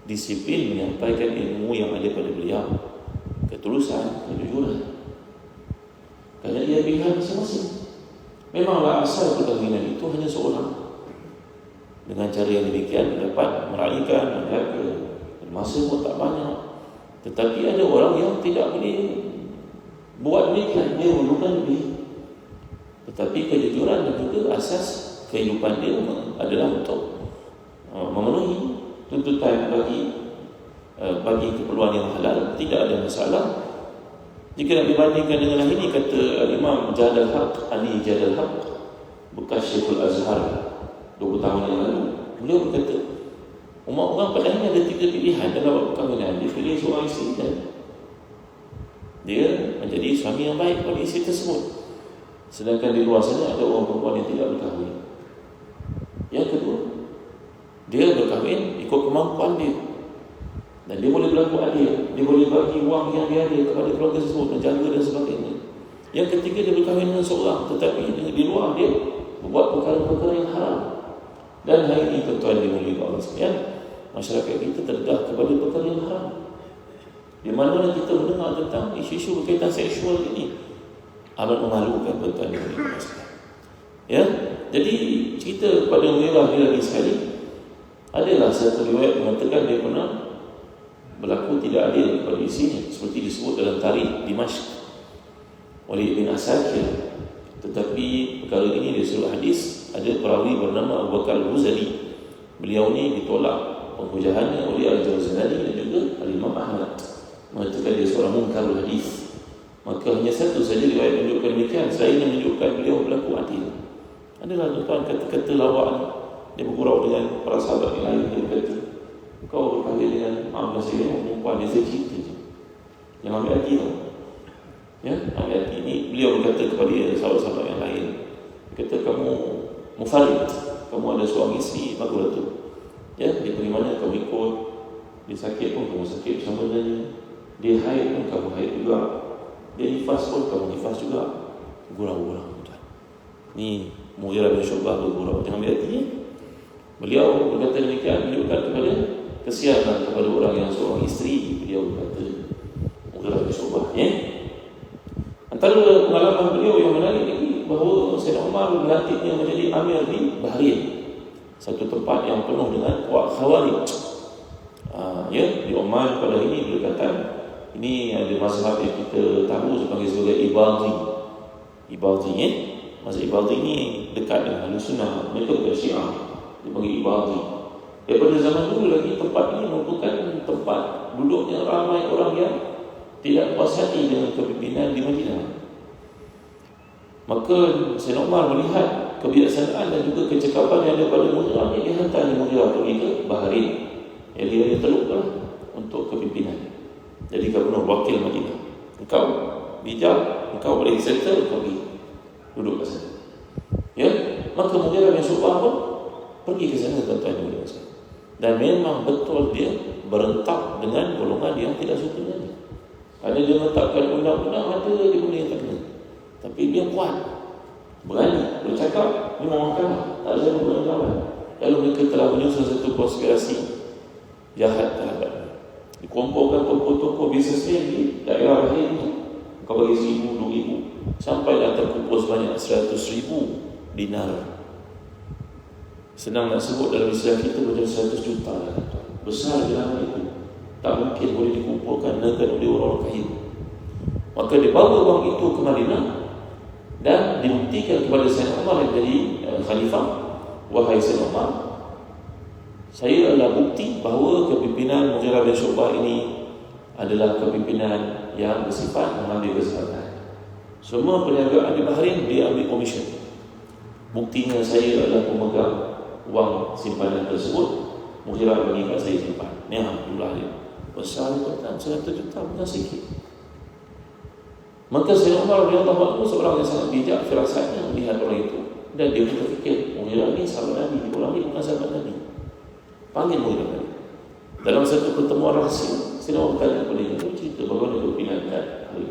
disiplin menyampaikan ilmu yang ada pada beliau, ketulusan, kejujuran. Kerana dia pilihan masing-masing. Memanglah asal perkahwinan itu hanya seorang. Dengan cara yang demikian dapat meraihkan, menjaga, masa pun tak banyak. Tetapi ada orang yang tidak boleh buat demikian, dia memerlukan lebih. Tetapi kejujuran dan juga asas kehidupan dia adalah untuk memenuhi tuntutan bagi keperluan yang halal, tidak ada masalah. Jika nak dibandingkan dengan hal ini, kata Imam Jadal Haq, Ali Jadal Haq, bekas Syekhul Azhar 20 tahun yang lalu, beliau berkata, umat orang pada ini ada 3 pilihan dalam perkahwinan. Dia pilih seorang isteri dan dia menjadi suami yang baik kepada isteri tersebut. Sedangkan di luar sana ada orang perempuan yang tidak berkahwin. Yang kedua, dia berkahwin ikut kemampuan dia, dan dia boleh berlaku adil, dia boleh bagi wang yang dia ada kepada keluarga tersebut dan jaga dan sebagainya. Yang ketiga, dia berkahwin dengan seorang tetapi di luar dia membuat perkara-perkara yang haram. Dan hari ini tuan-tuan dimuliakan Allah sekalian, masyarakat kita terdedah kepada perkara yang haram. Di mana kita mendengar tentang isu-isu berkaitan seksual ini, amat memalukan tuan-tuan dimuliakan Allah sekalian. Ya, jadi cerita kepada Mughirah lagi sekali, adalah satu riwayat mengatakan dia pernah berlaku tidak adil kepada isinya, seperti disebut dalam tarikh Dimashq oleh Ibn Asakir. Tetapi perkara ini di surah hadis ada perawi bernama Abu Bakar Al-Huzali. Beliau ni ditolak penghujahannya oleh Al-Jawzani dan juga Al-Imam Ahmad, mengatakan dia seorang mungkarul hadis. Maka hanya satu saja riwayat menunjukkan demikian, selain menunjukkan beliau berlaku adil. Adalah tuan kata-kata lawak ni. Dia bergurau dengan para sahabat yang lain. Dia berkata, kau berkahwin dengan maaf saya perempuan yang saya cinta je. Yang ambil hati tau. Ya, ambil hati ni. Beliau berkata kepada sahabat-sahabat yang lain, dia kata, kamu mufarid, kamu ada suami isteri, barulah tu. Ya, dia pergi mana kamu ikut. Dia sakit pun kamu sakit bersama dengannya. Dia haid pun kamu haid juga. Dia nifas pun kamu nifas juga. Gurau-gurau. Ni Mughirah bin Syu'bah bergurau. Jangan ambil hati ni. Beliau berkata demikian, menunjukkan kepada kesianan kepada orang yang seorang isteri. Beliau berkata Mughirah bin Syu'bah, ya. Antara pengalaman beliau yang menarik ini, bahawa Sayyidina Umar melantiknya menjadi amir di Bahrain, satu tempat yang penuh dengan kuat Khawarij. Ya, di Oman pada ini berdekatan, ini ada mazhab yang kita tahu sebagai Ibadhi. Ibadhi, ya. Mazhab Ibadhi ini dekat dengan Ahlus Sunnah, mereka bukan Syiah. dia panggil Ibadhi. Daripada zaman dulu lagi tempat ini merupakan tempat duduknya ramai orang yang tidak puas hati dengan kepimpinan di Madinah. Maka Sayyidina Umar melihat kebiasaan dan juga kecekapan yang ada pada Mughirah, dia hantar Mughirah pergi ke Bahrain. Jadi dia teluk lah untuk kepimpinan. Jadi gubernur wakil Madinah. Engkau bijak, engkau boleh settle, pergi duduk ke sana. Ya, maka Mughirah bin Syu'bah pun pergi ke sana, tuan-tuan. Dan memang betul dia berentak dengan golongan yang tidak suka dengan dia. Kerana dia letakkan undang-undang, ada dia boleh yang tak kena. Tapi dia kuat, berani, bercakap, memang orang kalah, tak ada undang-undang. Lalu mereka telah menyusun satu konspirasi jahat terhadapnya. Dikumpulkan tokoh-tokoh bisnesmen di daerah Bahrain itu. Kau bagi 1,000, 2,000, sampai dah terkumpul sebanyak 100,000 dinar. Senang nak sebut dalam istilah kita macam 100 juta lah. Besar bilangan itu. Tak mungkin boleh dikumpulkan negara oleh orang kaya. Maka dia bawa wang itu ke Madinah dan dibuktikan kepada Sayyidina Umar yang jadi khalifah. Wahai Sayyidina Umar, saya adalah bukti bahawa kepimpinan Mughirah bin Syu'bah ini adalah kepimpinan yang bersifat mengambil kesempatan. Semua perniagaan di Bahrain dia ambil komisen. Buktinya saya adalah pemegang wang simpanan tersebut. Mughirah bagi kat saya simpan. Ni jumlah dia besar itu kan, 100 juta bukan sikit. Maka Sayyidina Umar radhiyallahu anhu seorang yang sangat bijak firasatnya melihat orang itu, dan dia berfikir Mughirah ni sahabat Nabi, orang ni bukan sahabat Nabi. Panggil Mughirah Nabi. Dalam satu pertemuan rahsia, Sayyidina Umar bertanya kepada dia, cerita bagaimana kepimpinan kan hari.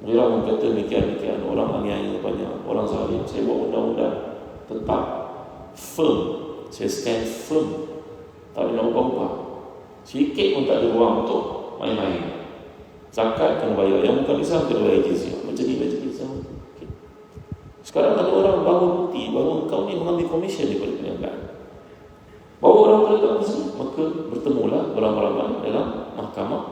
Mughirah berkata demikian-demikian, orang aniaya banyak, orang zalim. Saya buat undang-undang tetap firm, saya stand firm, tak ada ubah-ubah. Sikit pun tak ada ruang untuk main-main. Zakat kena bayar, yang bukan Islam kena bayar jizyah. Macam ni. Okay. Sekarang ada orang bawa bukti bahawa kau ni mengambil komisen daripada perniagaan. Bawa orang perniagaan di sini, maka bertemulah beramai-ramai dalam mahkamah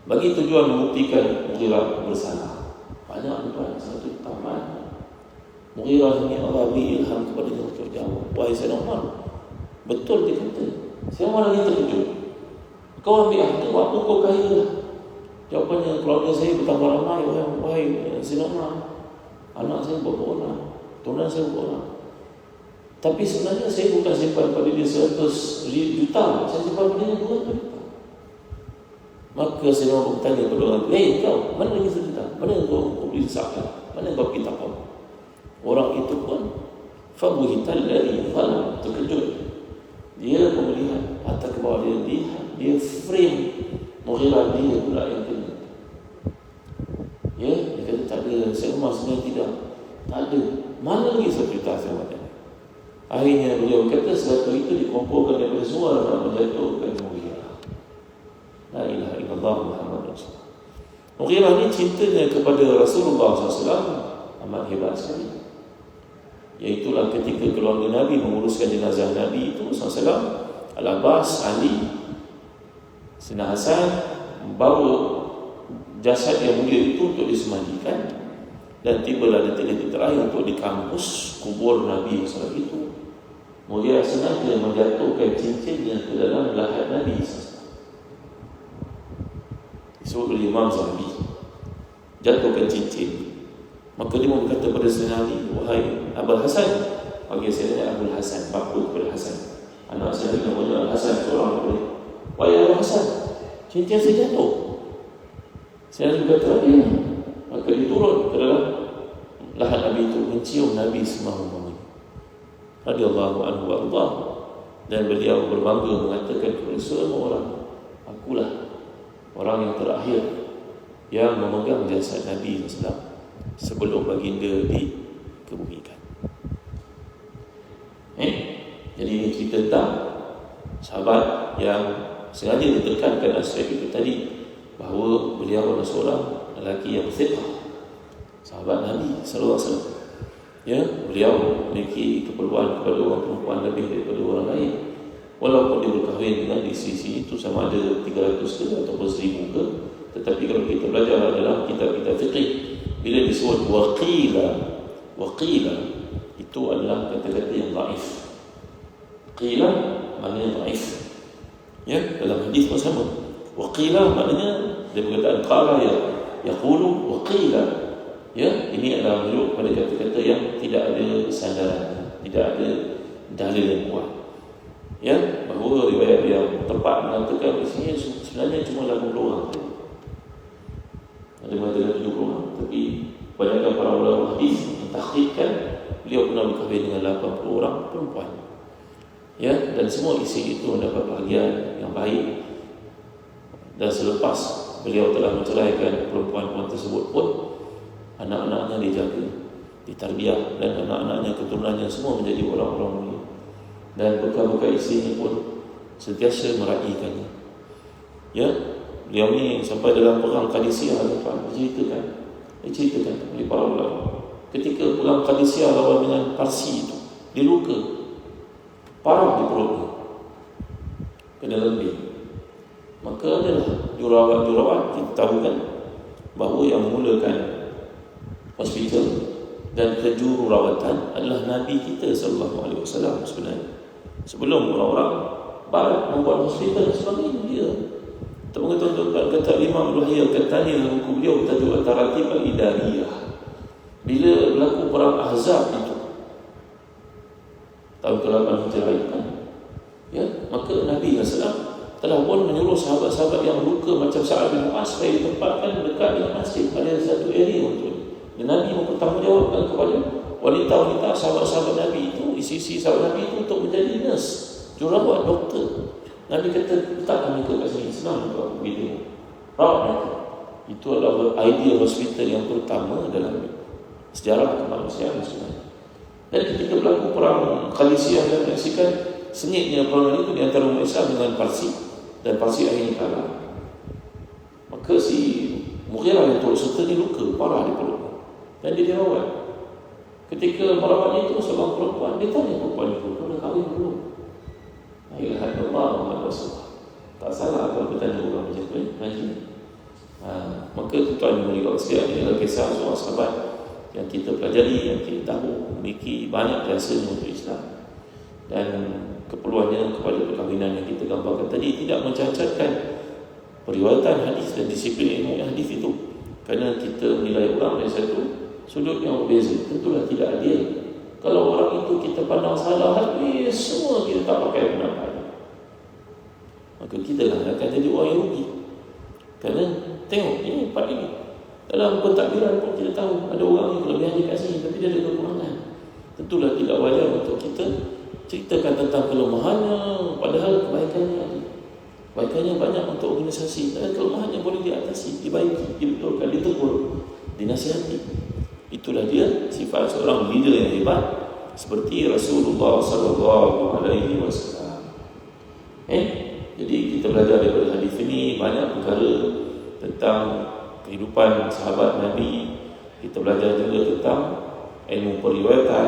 bagi tujuan membuktikan Mughirah bersalah. Banyak tuan, satu taman. Mughirah ini Allah beri ilham kepada dia untuk jawab. Wahai Sayyidina Umar, betul dia kata. Saya malah lagi terkejut. Kau ambil harta, buat apa kau kaya lah? Jawapannya, keluarga saya bertambah ramai. Wahai Sayyidina Umar, anak saya berapa orang, turunan saya berapa orang. Tapi sebenarnya saya bukan simpan pada dia 100 juta, saya simpan pada dia 200 juta. Maka Sayyidina Umar bertanya kepada orang, kau, mana lagi 1 juta? Mana kau beli zakat? Mana kau kita kau? Orang itu pun fabuhital dari falam, terkejut. Dia melihat atas ke bawah, dia lihat, dia frame Mughirah dia pula yang kena. Ya, dia kata tak ada. Sayyidina Umar sebenarnya tidak, tak ada. Mana lagi 1 juta saya makan? Akhirnya beliau kata 100 itu dikumpulkan daripada semua orang menjatuhkan Mughirah. La ilaha illallah Muhammad Rasulullah. Mughirah ni cintanya kepada Rasulullah SAW amat hebat sekali. Iaitulah ketika keluarga Nabi menguruskan jenazah Nabi itu SAW, Al-Abbas, Ali, Sayyidina Hasan membawa jasad yang mulia itu untuk disemandikan, dan tibalah detik-detik terakhir untuk di kampus kubur Nabi SAW itu. Mughirah sengaja menjatuhkan cincinnya ke dalam lahat Nabi SAW. Disebut oleh Imam Zahabi, jatuhkan cincin. Maka dia berkata pada Sayyidina Ali, wahai Abul Hasan, panggil Sayyidina Abul Hasan, bapa kepada Hasan. Anak saya namanya Al-Hasan, seorang daripada, wahai Abul Hasan, cincin saya jatuh. Sayyidina Ali berkata, ya. Maka dia turun ke dalam lahat Nabi itu, mencium Nabi semau-mau. Radhiyallahu anhu warḍah. Dan beliau berbangga mengatakan kepada semua orang, akulah orang yang terakhir yang memegang jasad Nabi SAW sebelum baginda dikebumikan. Jadi ini cerita tentang sahabat yang sengaja ditekankan aspek itu tadi, bahawa beliau adalah seorang lelaki yang thiqah, sahabat Nabi sallallahu alaihi wasallam. Ya, beliau memiliki keperluan kepada orang perempuan lebih daripada orang lain. Walaupun dia berkahwin dengan isteri itu sama ada 300 ke ataupun 1000 ke, tetapi kalau kita belajar dalam kitab-kitab fiqh, bila disebut waqila, itu adalah kata-kata yang dhaif. Qila maknanya dhaif. Ya, dalam hadis pun sama. Wa qila maknanya dia perkataan qala yaqulu wa qila. Ya, ini adalah merujuk pada kata-kata yang tidak ada sandaran, tidak ada dalil yang kuat. Ya, bahawa riwayat yang tepat mengatakan di sini sebenarnya cuma 80 orang. Ada mengatakan 70 orang, tapi banyakkan para ulama hadis mentahqiqkan beliau pernah berkahwin dengan 80 orang perempuan. Ya, dan semua isi itu mendapat bahagian yang baik. Dan selepas beliau telah menceraikan perempuan-perempuan tersebut pun, anak-anaknya dijaga, ditarbiyah, dan anak-anaknya, keturunannya semua menjadi orang-orang mulia. Dan bekal-bekal isinya pun sentiasa meraihkannya. Ya, beliau ni sampai dalam perang Qadisiyah diceritakan oleh para ulama. Ketika perang Qadisiyah lawan dengan Parsi itu, dia luka parah di perutnya, kena lembing. Maka adalah jurawat-jurawat, kita tahu kan bahawa yang memulakan hospital dan kejuru rawatan adalah Nabi kita SAW sebenarnya. Sebelum orang-orang barat membuat hospital dan sebagainya, dia mengetengahkan kata Imam Al-Wahiyah, katanya dalam buku beliau tajuk At-Taratib Al-Idariyah. Bila berlaku perang Ahzab itu tahun ke-8 Hijrah kan, ya, maka Nabi SAW telah pun menyuruh sahabat-sahabat yang luka macam Sa'ad bin Mu'az supaya ditempatkan dekat dengan masjid pada satu area untuk. Dan Nabi mempertanggungjawabkan kepada wanita-wanita sahabat-sahabat Nabi itu, isi-isi sahabat Nabi itu untuk menjadi nurse, jurawat, doktor. Nabi kata, letakkan mereka kat sini, senang untuk aku beritahu. Rawat mereka. Itu adalah idea hospital yang pertama dalam sejarah kemanusiaan sebenarnya. Dan ketika berlaku perang Qadisiyah, dan menyaksikan sengitnya perang itu di antara umat Islam dengan Parsi, dan Parsi akhirnya kalah. Maka si Mughirah yang turut serta ni luka parah di perut, dan dia dirawat. Ketika merawatnya itu seorang perempuan, dia tanya perempuan itu, kau dah kahwin belum? La ilaha illallah Muhammad Rasulullah. Tak salah kalau bertanya orang macam tu, maka tuan-tuan yang mulia sekalian, ini adalah kisah seorang sahabat yang kita pelajari, yang kita tahu memiliki banyak jasa untuk Islam. Dan keperluannya kepada perkahwinan yang kita gambarkan tadi tidak mencacatkan periwayatan hadis dan disiplin ilmu hadis itu, kerana kita menilai orang dari satu sudut yang berbeza. Tentulah tidak adil kalau orang itu kita pandang salah habis, semua kita tak pakai pendapat, maka kita lah akan jadi orang yang rugi. Kerana tengok ini part ini dalam pentadbiran pun kita tahu ada orang yang kelebihan dia kat sini tapi dia ada kekurangan. Tentulah tidak wajar untuk kita ceritakan tentang kelemahannya, padahal kebaikannya ada. Kebaikannya banyak untuk organisasi, dan kelemahannya boleh diatasi, dibaiki, dibetulkan, ditegur, dinasihati. Itulah dia sifat seorang leader yang hebat seperti Rasulullah SAW. Jadi kita belajar daripada hadis ini banyak perkara tentang kehidupan sahabat Nabi. Kita belajar juga tentang ilmu periwayatan,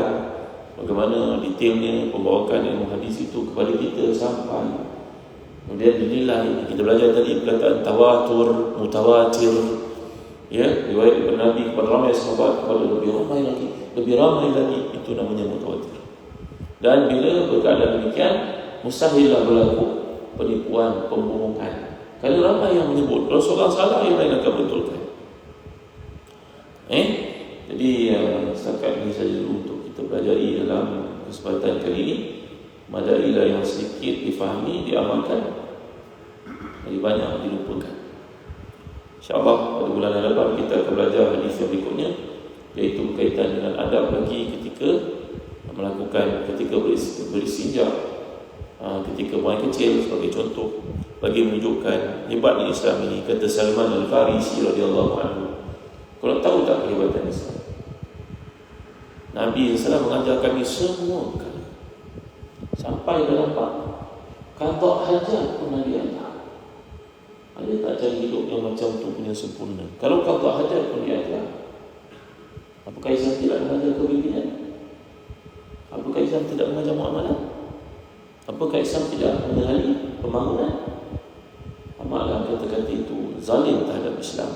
bagaimana detailnya pembawakan ilmu hadis itu kepada kita sampai kemudian dinilai. Kita belajar tadi perkataan tawatur, mutawatir, ya, riwayat daripada Nabi kepada ramai sahabat, kepada lebih ramai lagi, itu namanya mutawatir. Dan bila berkeadaan demikian, mustahillah berlaku penipuan, pembohongan, kerana ramai yang menyebut. Kalau seorang salah, yang lain akan betulkan. Jadi setakat ini saja dulu untuk kita pelajari dalam kesempatan kali ini. Madailah yang sedikit difahami, diamalkan, lebih banyak dilupakan. InsyaAllah pada bulan hadapan kita akan belajar hadis yang berikutnya, iaitu berkaitan dengan adab bagi ketika melakukan, ketika beristinja, ketika buang kecil sebagai contoh, bagi menunjukkan hebatnya Islam ini. Kata Salman Al-Farisi radhiyallahu anhu, kalau tahu tak kehebatan Islam, Nabi SAW mengajar kami semua kali, sampai dalam bab qada hajat pun Nabi ajar. Ada tak cara hidup yang macam tu punya sempurna? Kalau qada hajat pun dia ajar, apakah Islam tidak mengajar kepimpinan? Apakah Islam tidak mengajar muamalah? Apakah Islam tidak mengenali pembangunan? Amalan kata-kata itu zalim terhadap Islam.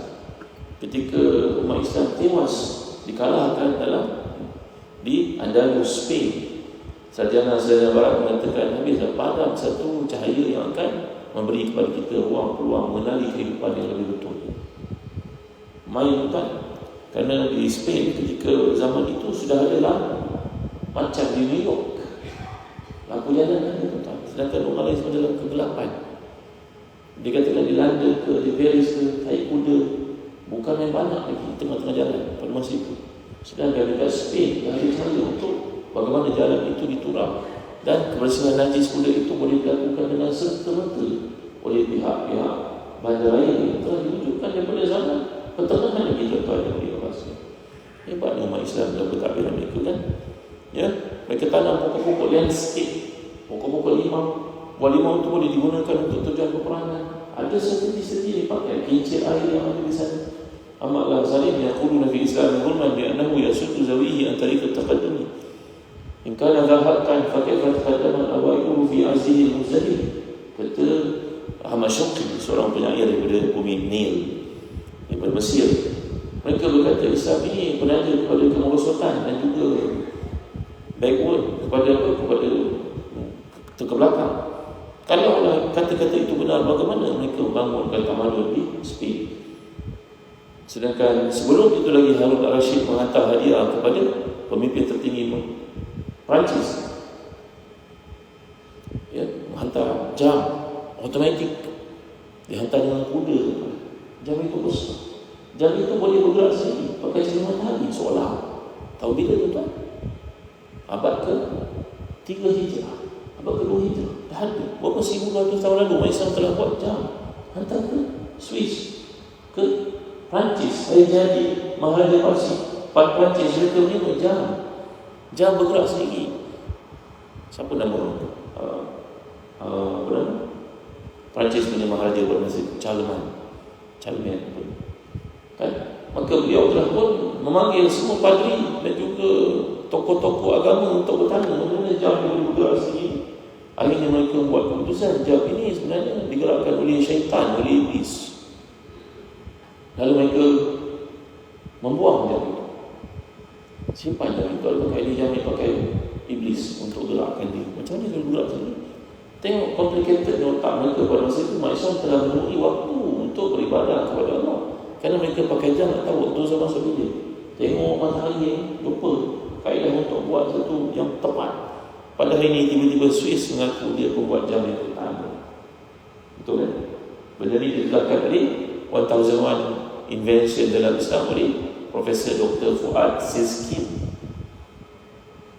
Ketika umat Islam tewas, dikalahkan di Andalus, Spain, Sarjana barat mengatakan habis padam satu cahaya yang akan memberi kepada kita ruang peluang mengenali kehidupan yang lebih betul. Main bukan? Kerana di Spain ketika zaman itu sudah ada lampu macam di New York, lampu jalan ada tuan. Sedangkan orang lain semua dalam kegelapan. Dia katakan di London ke, di Paris ke, naik kuda bukan main banyak lagi tengah-tengah jalan pada masa itu. Sedangkan dekat Spain dah ada cara untuk bagaimana jalan itu diturap, dan kebersihan najis kuda itu boleh dilakukan dengan serta-merta oleh pihak-pihak bandaraya yang telah diwujudkan daripada zaman pertengahan yang kita tahu yang dewasa. Hebatnya umat Islam dalam pentadbiran mereka kan. Ya, mereka tanam pokok-pokok landscape, pokok-pokok limau. Buah limau itu boleh digunakan untuk tujuan peperangan. Ada strategi dipakai, kincir air yang ada di sana. Amatlah zalim yaquluna fi Islam zulman bi annahu yasuddu zawihi an tariq at-taqaddum. In kana dhahakan fa kaifa taqaddama al-awailu fi azzihi al-muzahid. Kata Ahmad Syauqi, seorang penyair daripada bumi Nil, daripada Mesir. Mereka berkata Islam ini berada kepada kemerosotan dan juga backward, kepada belakang. Kalau kata-kata itu benar, bagaimana mereka membangunkan tamadun di Spain? Sedangkan sebelum itu lagi Harun al-Rashid menghantar hadiah kepada pemimpin tertinggi Perancis. Ya, menghantar jam automatik, dihantar dengan kuda. Jam itu besar. Jam itu boleh bergerak sendiri pakai cahaya matahari seolah. Tahu bila tuan? Abad ke-3 Hijrah, abad ke-2 Hijrah. Dah ada. Berapa 1,200 tahun lalu Islam telah buat jam. Hantar ke Swiss, ke Perancis. Saya jadi Maharaja Parsi Perancis, mereka menerima jam. Jam bergerak sendiri. Siapa nama Perancis punya Maharaja pada masa itu? Charlemagne kan? Maka beliau telah pun memanggil semua padri dan juga tokoh-tokoh agama untuk bertanya bagaimana jam boleh bergerak sendiri. Akhirnya mereka membuat keputusan jam ini sebenarnya digerakkan oleh syaitan, oleh iblis. Lalu mereka membuang jam itu, simpan jam itu. Kalau pakai jam ini pakai iblis untuk gerakkan dia. Macam mana dia bergerak sendiri? Tengok complicated otak mereka pada masa itu. Islam telah menemui waktu untuk beribadah kepada Allah. Kerana mereka pakai jam tak tahu waktu sama bila. Tengok matahari, lupa kaedah untuk buat satu yang tepat. Pada hari ini tiba-tiba Swiss mengaku dia pembuat jam yang pertama. Betul kan? Benda ni dilakukan oleh 1001 invention dalam Islam oleh Profesor Dr. Fuad Siskin.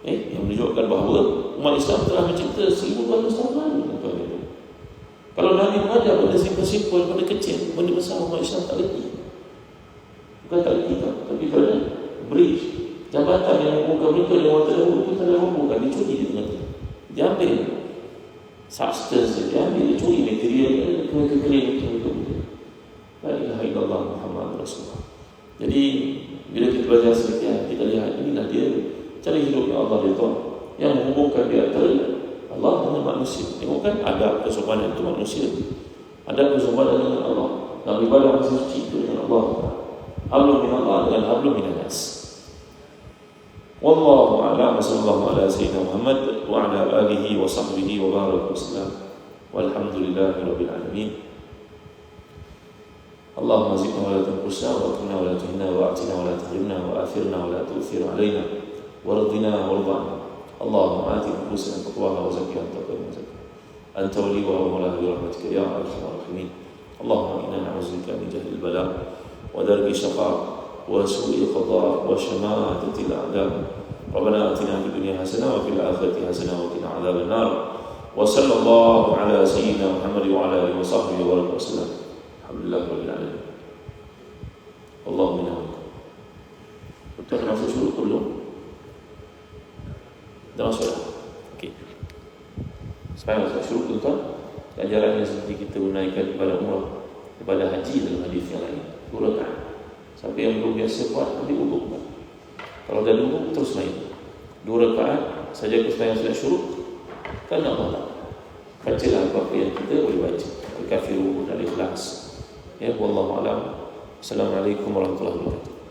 Yang menunjukkan bahawa umat Islam telah mencipta 1,200 tahun lalu. Kalau Nabi mengajar benda simple-simple, benda kecil, benda besar, umat Islam tak reti. Bukan tak reti tak, tapi kerana bridge, jambatan yang menghubungkan mereka dengan orang terdahulu itu tak ada hubungkan, dicuri di tengah-tengah. Dia ambil substance, dia ambil, dia curi material, mereka claim itu untuk dia. La ilaha illallah Muhammad Rasulullah. Jadi bila kita belajar sekian, kita lihat inilah dia cara hidup yang Allah redha, yang menghubungkan di antara Allah dengan manusia. Tengok kan, ada kesopanan itu manusia, ada kesopanan dengan Allah. Nak beribadah masih suci itu dengan Allah. Hablum min Allah dengan hablum min nas. Wallahu a'lam. Sallallahu ala sayyidina Muhammad wa ala alihi wa sahbihi wa baraka wasallam. Walhamdulillahi rabbil alamin. Allahumma zidna wa la tanqusna wa atina wa la tuhina wa atina wa la tahrimna wa athirna wa la tu'thir alaina warḍina warḍa'na. Allahumma ati nufusana taqwaha wa zakkiha anta khairu man zakkaha anta waliyuha wa mawlaha bi rahmatika ya arhamar rahimin. Allahumma inna na'udzubika min jahdi al-bala wa darki syaqa wa su'i al-qada wa shamatati al-a'da. Rabbana atina fid dunya hasanah wa fil akhirati hasanah wa qina adzaban nar. Wa sallallahu ala sayyidina Muhammad wa ala alihi wa sahbihi wa sallam. Alhamdulillah rabbil alamin. Allahumma inna. Betul nak masuk syurga belum? Dah masuk dah? Okey. Supaya masuk syurga tuan, ganjarannya seperti kita menunaikan ibadah umrah, ibadah haji dalam hadis yang lain. 2 rakaat. Sampai yang belum biasa buat, nanti wuduk. Kalau dah wuduk, terus main. 2 rakaat saja kesembahyang sunat syuruk. Kan Allah bacalah apa-apa yang kita boleh baca. Al-Kafirun dan Ikhlas. Ya, wallahu a'lam. Assalamualaikum warahmatullahi wabarakatuh.